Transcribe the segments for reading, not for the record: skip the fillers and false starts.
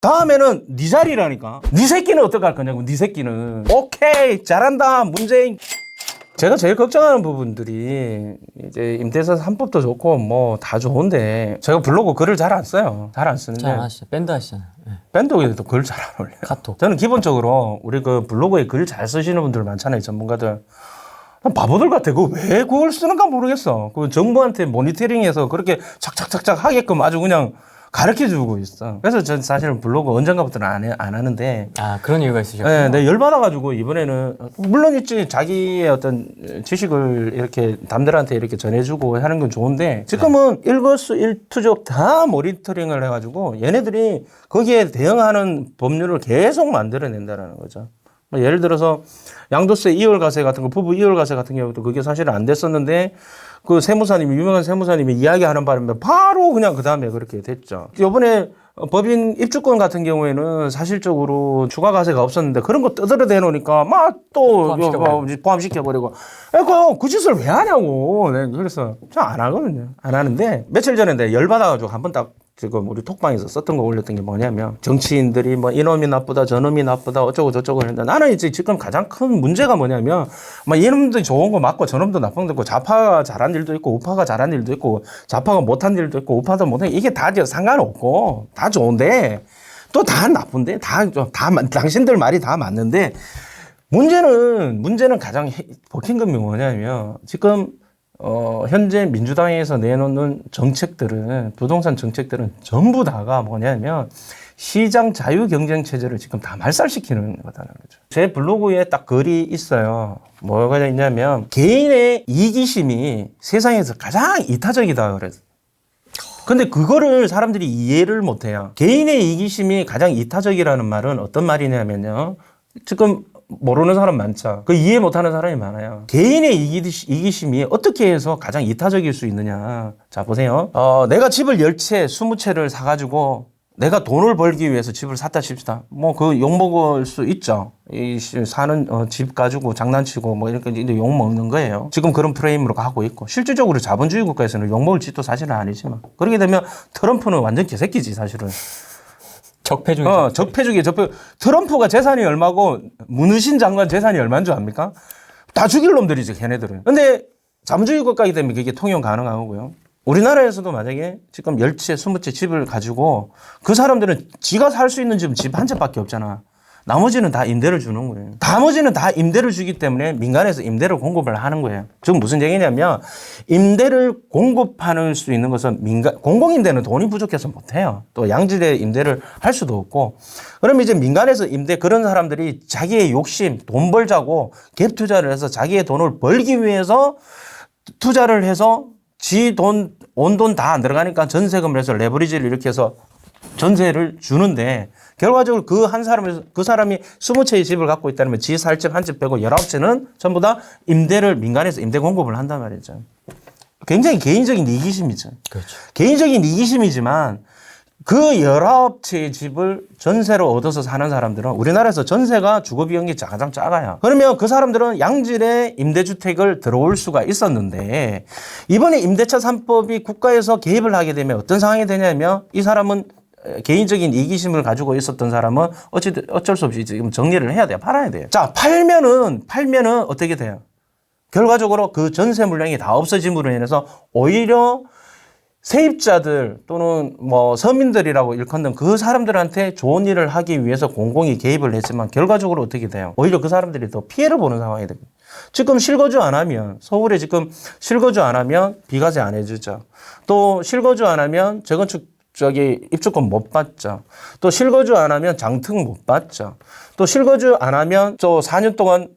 다음에는 네 자리라니까. 네 새끼는 어떡할 거냐고. 네 새끼는. 오케이 잘한다 문재인. 제가 제일 걱정하는 부분들이 이제 임대차 3법도 좋고 뭐 다 좋은데 제가 블로그 글을 잘 안 써요. 잘 안 쓰는데. 잘 하시죠. 밴드 하시잖아요. 네. 밴드에도 글 잘 안 올려요. 카톡. 저는 기본적으로 우리 그 블로그에 글 잘 쓰시는 분들 많잖아요. 전문가들. 바보들 같아. 그거 왜 그걸 쓰는가 모르겠어. 그 정부한테 모니터링해서 그렇게 착착착착 하게끔 아주 그냥 가르쳐주고 있어. 그래서 전 사실은 블로그 언젠가부터는 안 하는데. 아, 그런 이유가 있으셨구나. 네, 내가 열받아가지고 이번에는 물론 있지. 자기의 어떤 지식을 이렇게 남들한테 이렇게 전해주고 하는 건 좋은데 지금은 일거수일투족 다 모니터링을 해가지고 얘네들이 거기에 대응하는 법률을 계속 만들어낸다는 거죠. 예를 들어서 양도세 이월과세 같은 거, 부부 이월과세 같은 경우도 그게 사실은 안 됐었는데 그 세무사님이, 유명한 세무사님이 이야기하는 바람에 바로 그냥 그 다음에 그렇게 됐죠. 이번에 법인 입주권 같은 경우에는 사실적으로 추가과세가 없었는데 그런 거 떠들어 대놓으니까 막 또 포함시켜버리고. 그 짓을 왜 하냐고. 네, 그래서 저 안 하거든요. 안 하는데 며칠 전에 내가 열받아가지고 한번 딱 지금 우리 톡방에서 썼던 거 올렸던 게 뭐냐면 정치인들이 뭐 이놈이 나쁘다 저놈이 나쁘다 어쩌고 저쩌고 했는데 나는 이제 지금 가장 큰 문제가 뭐냐면 막 이놈도 좋은 거 맞고 저놈도 나쁜 거 있고 좌파가 잘한 일도 있고 우파가 잘한 일도 있고 좌파가 못한 일도 있고 우파도 못한 이게 다 상관없고 다 좋은데 또 다 나쁜데 다 당신들 말이 다 맞는데 문제는 가장 먹힌 건 뭐냐면 지금 현재 민주당에서 내놓는 정책들은, 부동산 정책들은 전부 다가 뭐냐면 시장 자유 경쟁 체제를 지금 다 말살시키는 거다라는 거죠. 제 블로그에 딱 글이 있어요. 뭐가 있냐면 개인의 이기심이 세상에서 가장 이타적이다 그래서. 근데 그거를 사람들이 이해를 못 해요. 개인의 이기심이 가장 이타적이라는 말은 어떤 말이냐면요. 지금 모르는 사람 많죠. 그 이해 못하는 사람이 많아요. 개인의 이기심이 어떻게 해서 가장 이타적일 수 있느냐. 자, 보세요. 내가 집을 10채, 20채를 사가지고 내가 돈을 벌기 위해서 집을 샀다 칩시다. 뭐 그 욕먹을 수 있죠. 사는 집 가지고 장난치고 뭐 이렇게 욕먹는 거예요. 지금 그런 프레임으로 가고 있고 실질적으로 자본주의 국가에서는 욕먹을 짓도 사실은 아니지만 그렇게 되면 트럼프는 완전 개새끼지 사실은. 적폐주의. 적폐주의. 트럼프가 재산이 얼마고 문우신 장관 재산이 얼마인 줄 압니까? 다 죽일 놈들이지, 걔네들은. 근데 자본주의 국가이기 때문에 그게 통용 가능한 거고요. 우리나라에서도 만약에 지금 10채, 20채 집을 가지고 그 사람들은 지가 살 수 있는 집은 집 한 채밖에 없잖아. 나머지는 다 임대를 주는 거예요. 나머지는 다 임대를 주기 때문에 민간에서 임대를 공급을 하는 거예요. 지금 무슨 얘기냐면 임대를 공급하는 수 있는 것은 공공임대는 돈이 부족해서 못해요. 또 양질의 임대를 할 수도 없고. 그럼 이제 민간에서 임대 그런 사람들이 자기의 욕심, 돈 벌자고 갭 투자를 해서 자기의 돈을 벌기 위해서 투자를 해서 지 돈, 온 돈 다 안 들어가니까 전세금을 해서 레버리지를 이렇게 해서 전세를 주는데 결과적으로 그 사람이 20채의 집을 갖고 있다면 지 살 집 한 집 빼고 19채는 전부 다 민간에서 임대 공급을 한단 말이죠. 굉장히 개인적인 이기심이죠. 그렇죠. 개인적인 이기심이지만 그 19채의 집을 전세로 얻어서 사는 사람들은 우리나라에서 전세가 주거비용이 가장 작아요. 그러면 그 사람들은 양질의 임대주택을 들어올 수가 있었는데 이번에 임대차 3법이 국가에서 개입을 하게 되면 어떤 상황이 되냐면 이 사람은 개인적인 이기심을 가지고 있었던 사람은 어쩔 수 없이 지금 정리를 해야 돼요. 팔아야 돼요. 자, 팔면은 어떻게 돼요? 결과적으로 그 전세 물량이 다 없어짐으로 인해서 오히려 세입자들 또는 뭐 서민들이라고 일컫는 그 사람들한테 좋은 일을 하기 위해서 공공이 개입을 했지만 결과적으로 어떻게 돼요? 오히려 그 사람들이 더 피해를 보는 상황이 됩니다. 지금 실거주 안 하면 서울에 지금 실거주 안 하면 비과세 안 해주죠. 또 실거주 안 하면 재건축 입주권 못 받죠. 또 실거주 안 하면 장특 못 받죠. 또 실거주 안 하면 저 4년 동안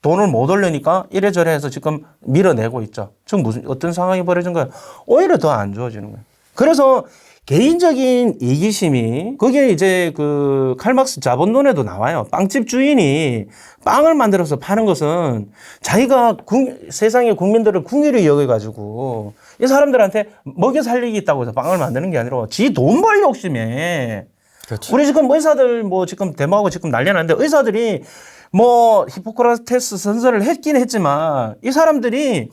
돈을 못 올리니까 이래저래 해서 지금 밀어내고 있죠. 지금 어떤 상황이 벌어진 거예요? 오히려 더 안 좋아지는 거예요. 그래서 개인적인 이기심이 그게 이제 그 칼막스 자본론에도 나와요. 빵집 주인이 빵을 만들어서 파는 것은 자기가 세상의 국민들을 궁일이 여겨가지고 이 사람들한테 먹여 살리기 있다고 해서 빵을 만드는 게 아니라 지 돈 벌 욕심에. 그렇죠. 우리 지금 의사들 뭐 지금 데모하고 지금 난리 났는데 의사들이 뭐 히포크라테스 선서를 했긴 했지만 이 사람들이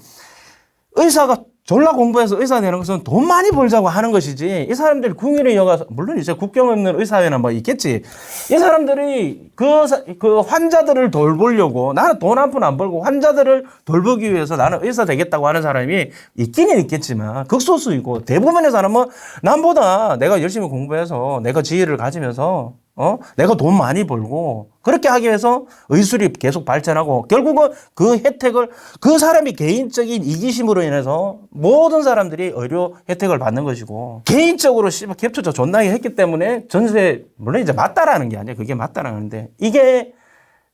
의사가 졸라 공부해서 의사 되는 것은 돈 많이 벌자고 하는 것이지 이 사람들이 국민의 여가 물론 이제 국경 없는 의사회나 뭐 있겠지 이 사람들이 그 환자들을 돌보려고 나는 돈 한 푼 안 벌고 환자들을 돌보기 위해서 나는 의사 되겠다고 하는 사람이 있기는 있겠지만 극소수이고 대부분의 사람은 남보다 내가 열심히 공부해서 내가 지혜를 가지면서 내가 돈 많이 벌고 그렇게 하기 위해서 의술이 계속 발전하고 결국은 그 혜택을 그 사람이 개인적인 이기심으로 인해서 모든 사람들이 의료 혜택을 받는 것이고 개인적으로 씨발 캡처 존나게 했기 때문에 전세 물론 이제 맞다라는 게 아니야. 그게 맞다라는데 이게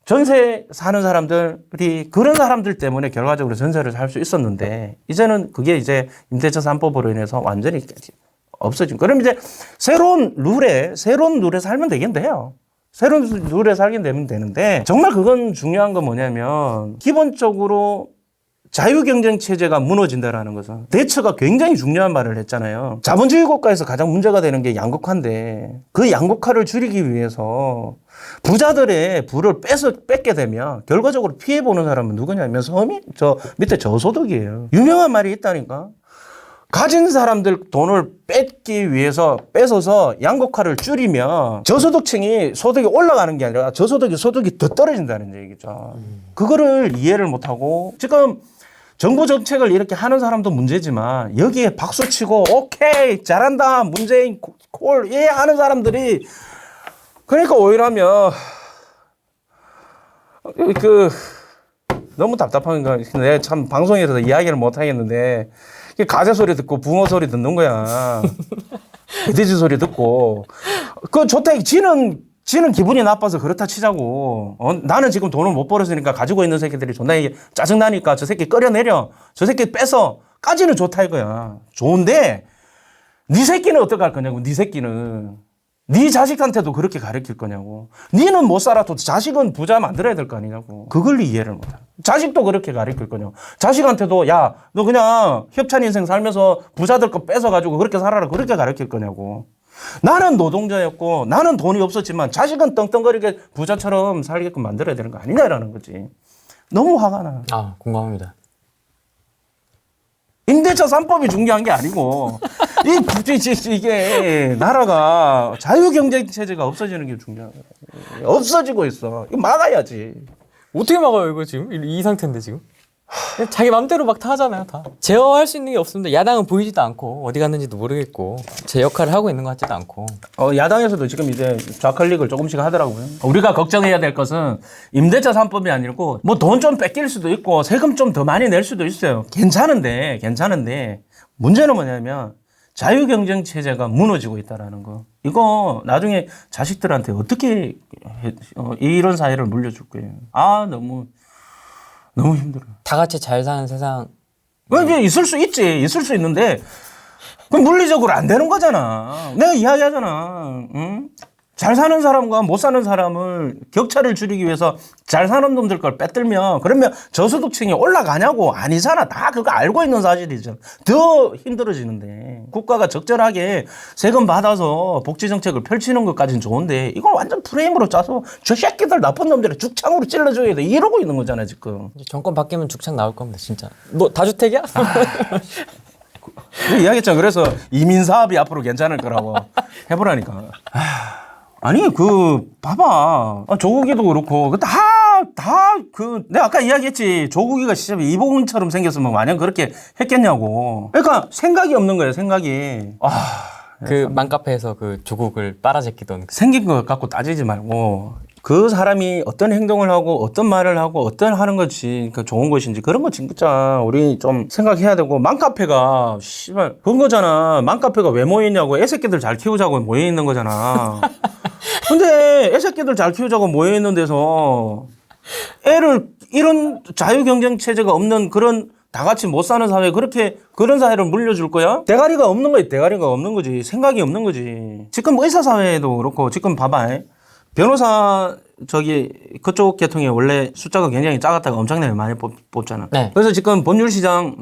전세 사는 사람들이 그런 사람들 때문에 결과적으로 전세를 살 수 있었는데 이제는 그게 이제 임대차 3법으로 인해서 완전히 없어진. 그럼 이제 새로운 룰에 살면 되겠네요. 새로운 룰에 살게 되면 되는데 정말 그건 중요한 건 뭐냐면 기본적으로 자유경쟁 체제가 무너진다라는 것은 대처가 굉장히 중요한 말을 했잖아요. 자본주의 국가에서 가장 문제가 되는 게 양극화인데 그 양극화를 줄이기 위해서 부자들의 부를 뺏게 되면 결과적으로 피해보는 사람은 누구냐면 저 밑에 저소득이에요. 유명한 말이 있다니까. 가진 사람들 돈을 뺏기 위해서 뺏어서 양극화를 줄이면 저소득층이 소득이 올라가는 게 아니라 소득이 더 떨어진다는 얘기죠. 그거를 이해를 못하고 지금 정부 정책을 이렇게 하는 사람도 문제지만 여기에 박수치고 오케이 잘한다 문재인 콜 예 하는 사람들이 그러니까 오히려 너무 답답한 거 내가 참 방송에서 이야기를 못 하겠는데 가재 소리 듣고 붕어 소리 듣는 거야. 돼지 소리 듣고. 그 좋다. 지는 기분이 나빠서 그렇다 치자고. 나는 지금 돈을 못 벌었으니까 가지고 있는 새끼들이 존나 짜증나니까 저 새끼 끌어내려. 저 새끼 빼서 까지는 좋다 이거야. 좋은데 네 새끼는 어떡할 거냐고. 네 새끼는. 네 자식한테도 그렇게 가르칠 거냐고. 니는 못 살아도 자식은 부자 만들어야 될 거 아니냐고. 그걸 이해를 못해. 자식도 그렇게 가르칠 거냐고. 자식한테도 야, 너 그냥 협찬 인생 살면서 부자들 거 뺏어가지고 그렇게 살아라. 그렇게 가르칠 거냐고. 나는 노동자였고 나는 돈이 없었지만 자식은 떵떵거리게 부자처럼 살게끔 만들어야 되는 거 아니냐라는 거지. 너무 화가 나. 아, 공감합니다. 임대차 3법이 중요한 게 아니고 이게 나라가 자유경쟁 체제가 없어지는 게 중요한 거야. 없어지고 있어. 이거 막아야지. 어떻게 막아요, 이거 지금? 이 상태인데, 지금? 그냥 자기 맘대로 막 다 하잖아요, 다. 제어할 수 있는 게 없습니다. 야당은 보이지도 않고, 어디 갔는지도 모르겠고, 제 역할을 하고 있는 것 같지도 않고. 야당에서도 지금 이제 좌클릭을 조금씩 하더라고요. 우리가 걱정해야 될 것은 임대차 3법이 아니고, 뭐 돈 좀 뺏길 수도 있고, 세금 좀 더 많이 낼 수도 있어요. 괜찮은데, 문제는 뭐냐면, 자유경쟁 체제가 무너지고 있다라는 거. 이거 나중에 자식들한테 어떻게 이런 사회를 물려줄 거예요. 너무 힘들어요. 다 같이 잘 사는 세상. 이게 있을 수 있는데, 그럼 물리적으로 안 되는 거잖아. 내가 이야기하잖아. 응? 잘 사는 사람과 못 사는 사람을 격차를 줄이기 위해서 잘 사는 놈들 걸 빼들면 그러면 저소득층이 올라가냐고. 아니잖아. 다 그거 알고 있는 사실이죠. 더 힘들어지는데 국가가 적절하게 세금 받아서 복지 정책을 펼치는 것까지는 좋은데 이건 완전 프레임으로 짜서 저 새끼들 나쁜 놈들을 죽창으로 찔러줘야 돼. 이러고 있는 거잖아 지금. 이제 정권 바뀌면 죽창 나올 겁니다, 진짜. 너 다주택이야? 이야기했잖아. 그래서 이민 사업이 앞으로 괜찮을 거라고 해보라니까. 아니 봐봐. 조국이도 그렇고 내가 아까 이야기했지. 조국이가 진짜 이봉훈처럼 생겼으면 마냥 그렇게 했겠냐고. 그러니까 생각이 없는 거예요. 생각이. 그 맘카페에서 그 조국을 빨아제끼던 생긴 것 갖고 따지지 말고 그 사람이 어떤 행동을 하고 어떤 말을 하고 어떤 하는 것이 좋은 것인지 그런 거 진짜 우리 좀 생각해야 되고. 맘카페가 씨발 그런 거잖아. 맘카페가 왜 모여있냐고. 애새끼들 잘 키우자고 모여있는 거잖아. 근데 애새끼들 잘 키우자고 모여있는 데서 애를 이런 자유경쟁 체제가 없는 그런 다 같이 못 사는 사회 그런 사회를 물려줄 거야? 대가리가 없는 거지. 대가리가 없는 거지. 생각이 없는 거지. 지금 의사사회도 그렇고 지금 봐봐. 변호사 그쪽 계통이 원래 숫자가 굉장히 작았다가 엄청나게 많이 뽑잖아. 네. 그래서 지금 법률 시장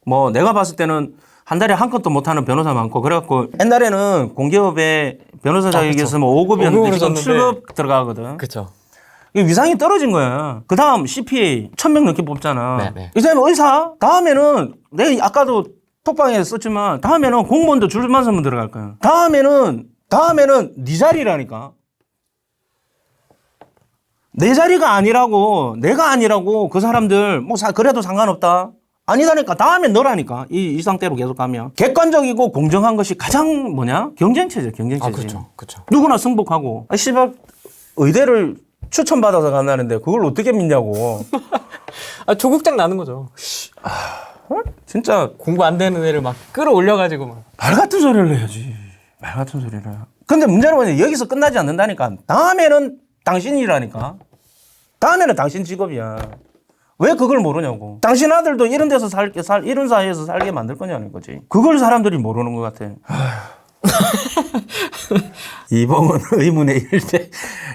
뭐 내가 봤을 때는 한 달에 한 건도 못하는 변호사 많고 그래갖고 옛날에는 공기업에 변호사 자격이었으면 5급이었는데 지금 7급 들어가거든. 그렇죠. 위상이 떨어진 거야. 그 다음 CPA 1000명 넘게 뽑잖아. 네네. 이제는 의사 다음에는 내가 아까도 톡방에 썼지만 다음에는 공무원도 줄만 서면 들어갈 거야. 다음에는 네 자리라니까. 내 자리가 아니라고, 내가 아니라고 그 사람들 뭐 그래도 상관없다. 아니다니까. 다음에 너라니까. 이 상태로 계속 가면. 객관적이고 공정한 것이 가장 경쟁체제, 경쟁체제. 아, 그렇죠. 그렇죠. 누구나 승복하고. 씨발 의대를 추천받아서 간다는데 그걸 어떻게 믿냐고. 아, 조국장 나는 거죠. 진짜 공부 안 되는 애를 막 끌어올려가지고 막. 말 같은 소리를 해야지. 말 같은 소리를. 근데 문제는 뭐냐. 여기서 끝나지 않는다니까. 다음에는 당신이라니까. 다음에는 당신 직업이야. 왜 그걸 모르냐고. 당신 아들도 이런 데서 이런 사회에서 살게 만들 거냐는 거지. 그걸 사람들이 모르는 것 같아. 이봉원 의문의 일대.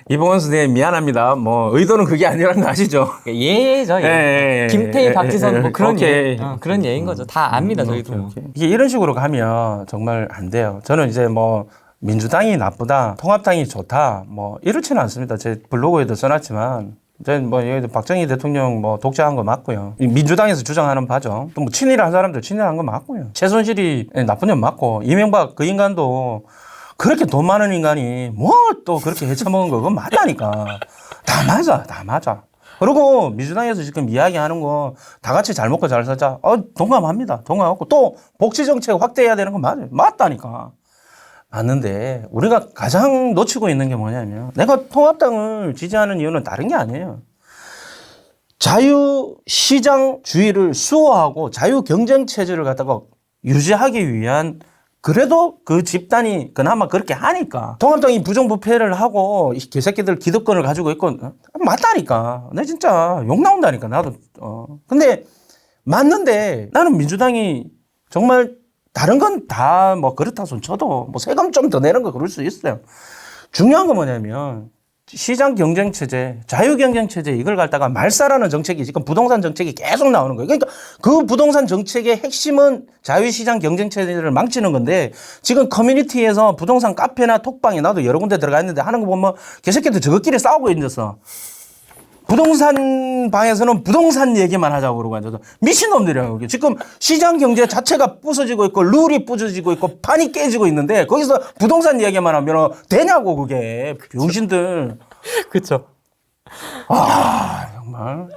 이봉원 선생님 미안합니다. 뭐 의도는 그게 아니라는 거 아시죠? 예죠. 예. 김태희, 박지선 뭐 그런 예. 그런 예인 거죠. 다 압니다, 저희도. 오케이. 이게 이런 식으로 가면 정말 안 돼요. 저는 이제 뭐 민주당이 나쁘다, 통합당이 좋다, 뭐 이렇지는 않습니다. 제 블로그에도 써놨지만. 뭐 박정희 대통령 뭐 독재한 거 맞고요. 민주당에서 주장하는 바죠. 또 뭐 친일한 사람들 친일한 거 맞고요. 최순실이 나쁜 년 맞고 이명박 그 인간도 그렇게 돈 많은 인간이 뭐 또 그렇게 해쳐먹은 거 그건 맞다니까. 다 맞아. 그리고 민주당에서 지금 이야기하는 거 다 같이 잘 먹고 잘 살자. 동감합니다. 동감하고 또 복지 정책 확대해야 되는 거 맞아요. 맞다니까. 맞는데 우리가 가장 놓치고 있는 게 뭐냐면 내가 통합당을 지지하는 이유는 다른 게 아니에요. 자유시장주의를 수호하고 자유경쟁체제를 갖다가 유지하기 위한 그래도 그 집단이 그나마 그렇게 하니까 통합당이 부정부패를 하고 이 개새끼들 기득권을 가지고 있고 맞다니까. 내 진짜 욕 나온다니까 나도. 근데 맞는데 나는 민주당이 정말 다른 건 다 뭐 그렇다 손 쳐도 뭐 세금 좀 더 내는 거 그럴 수 있어요. 중요한 건 뭐냐면 시장 경쟁 체제, 자유 경쟁 체제 이걸 갖다가 말살하는 정책이 지금 부동산 정책이 계속 나오는 거예요. 그러니까 그 부동산 정책의 핵심은 자유 시장 경쟁 체제를 망치는 건데 지금 커뮤니티에서 부동산 카페나 톡방에 나도 여러 군데 들어가 있는데 하는 거 보면 개새끼들 저것끼리 싸우고 있어서 부동산 방에서는 부동산 얘기만 하자고 그러고 앉아서 미친놈들이라고. 지금 시장 경제 자체가 부서지고 있고 룰이 부서지고 있고 판이 깨지고 있는데 거기서 부동산 얘기만 하면 되냐고 그게. 병신들. 그렇죠. 정말.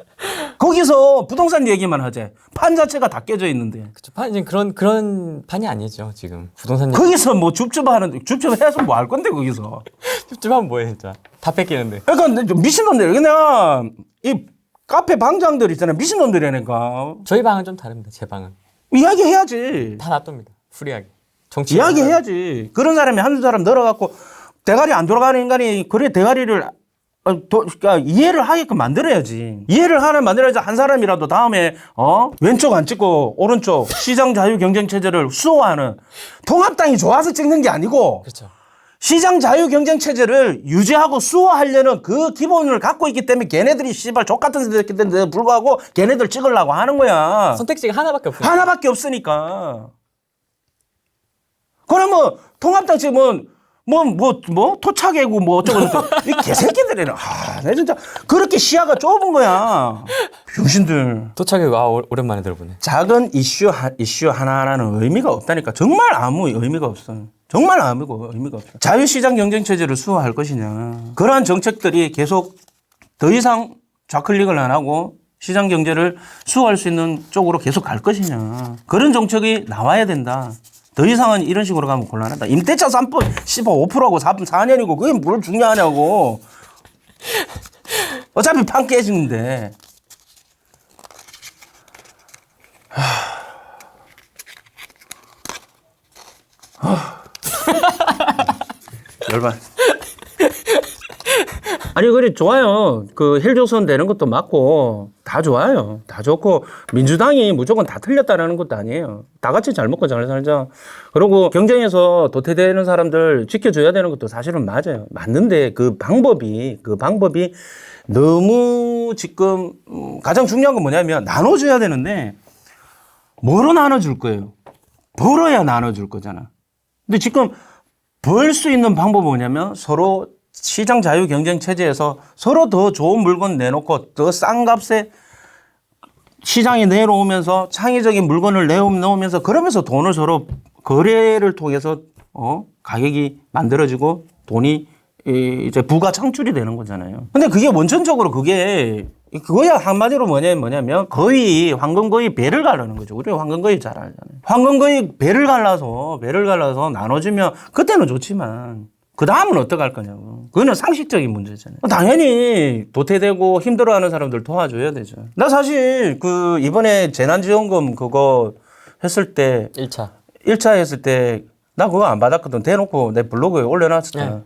거기서 부동산 얘기만 하재. 판 자체가 다 깨져 있는데. 그렇죠. 판 이제 그런 판이 아니죠, 지금. 부동산 거기서 뭐 줍줍해서 뭐 할 건데 거기서. 줍줍하면 뭐해, 진짜. 다 뺏기는데. 그러니까 미친놈들. 그냥 이 카페 방장들 있잖아요. 미친놈들이라니까. 저희 방은 좀 다릅니다, 제 방은. 이야기해야지. 다 놔둡니다. 프리하게. 정치. 이야기해야지. 그런 사람이 한두 사람 늘어갖고 대가리 안 돌아가는 인간이 그래 대가리를 그러니까 이해를 하게끔 만들어야지. 이해를 만들어야지 한 사람이라도 다음에 왼쪽 안 찍고 오른쪽 시장 자유 경쟁 체제를 수호하는 통합당이 좋아서 찍는 게 아니고 그렇죠. 시장 자유 경쟁 체제를 유지하고 수호하려는 그 기본을 갖고 있기 때문에 걔네들이 씨발 족같은 새끼들인데 불구하고 걔네들 찍으려고 하는 거야. 선택지가 하나밖에 없어요. 하나밖에 없으니까. 그러면 통합당 지금은 토착이고 뭐 어쩌고 이 개새끼들이라. 내 진짜 그렇게 시야가 좁은 거야. 병신들. 도착이 오랜만에 들어보네. 작은 이슈 하나하나는 의미가 없다니까. 정말 아무 의미가 없어. 정말 아무 의미가 없어. 자유시장 경쟁 체제를 수호할 것이냐. 그러한 정책들이 계속 더 이상 좌클릭을 안 하고 시장 경제를 수호할 수 있는 쪽으로 계속 갈 것이냐. 그런 정책이 나와야 된다. 더 이상은 이런 식으로 가면 곤란하다. 임대차 3% 5%하고 4년이고 그게 뭘 중요하냐고. 어차피 판 깨지는데. 열받. 아니 그래 좋아요. 그 헬조선 되는 것도 맞고 다 좋아요. 다 좋고 민주당이 무조건 다 틀렸다라는 것도 아니에요. 다 같이 잘 먹고 잘 살자. 그리고 경쟁에서 도태되는 사람들 지켜줘야 되는 것도 사실은 맞아요. 맞는데 그 방법이 너무 지금 가장 중요한 건 뭐냐면 나눠줘야 되는데 뭐로 나눠줄 거예요? 벌어야 나눠줄 거잖아. 근데 지금 벌 수 있는 방법은 뭐냐면 서로 시장 자유 경쟁 체제에서 서로 더 좋은 물건 내놓고 더 싼 값에 시장에 내놓으면서 창의적인 물건을 내놓으면서 그러면서 돈을 서로 거래를 통해서 가격이 만들어지고 돈이 이제 부가 창출이 되는 거잖아요. 근데 그게 원천적으로 그거야 한마디로 뭐냐면 거의 황금거의 배를 가르는 거죠. 우리가 황금거의 잘 알잖아요. 황금거의 배를 갈라서 나눠주면 그때는 좋지만 그 다음은 어떡할 거냐고. 그거는 상식적인 문제잖아요. 당연히 도태되고 힘들어하는 사람들 도와줘야 되죠. 나 사실 그 이번에 재난지원금 그거 했을 때 1차 했을 때 나 그거 안 받았거든. 대놓고 내 블로그에 올려놨었잖아.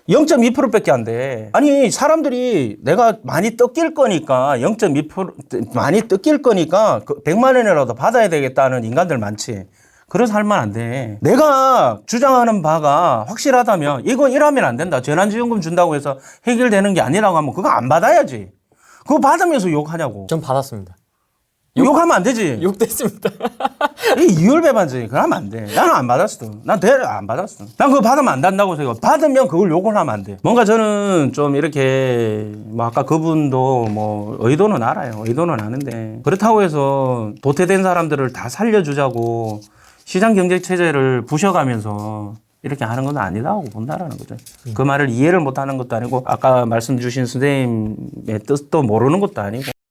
0.2%밖에 안 돼. 아니 사람들이 내가 많이 뜯길 거니까 0.2% 많이 뜯길 거니까 100만 원이라도 받아야 되겠다는 인간들 많지. 그래서 할 말 안 돼. 내가 주장하는 바가 확실하다면 이거 이러면 안 된다. 재난지원금 준다고 해서 해결되는 게 아니라고 하면 그거 안 받아야지. 그거 받으면서 욕하냐고. 전 받았습니다. 욕하면 안 되지. 욕됐습니다. 이 이율배반지 그러면 안 돼. 나는 안 받았어. 난 대를 안 받았어. 난 그거 받으면 안 된다고 생각. 받으면 그걸 욕을 하면 안 돼. 뭔가 저는 좀 이렇게 뭐 아까 그분도 뭐 의도는 알아요. 의도는 아는데 그렇다고 해서 도태된 사람들을 다 살려주자고 시장 경제 체제를 부셔가면서 이렇게 하는 건 아니다고 본다라는 거죠. 그 말을 이해를 못 하는 것도 아니고 아까 말씀 주신 선생님의 뜻도 모르는 것도 아니고.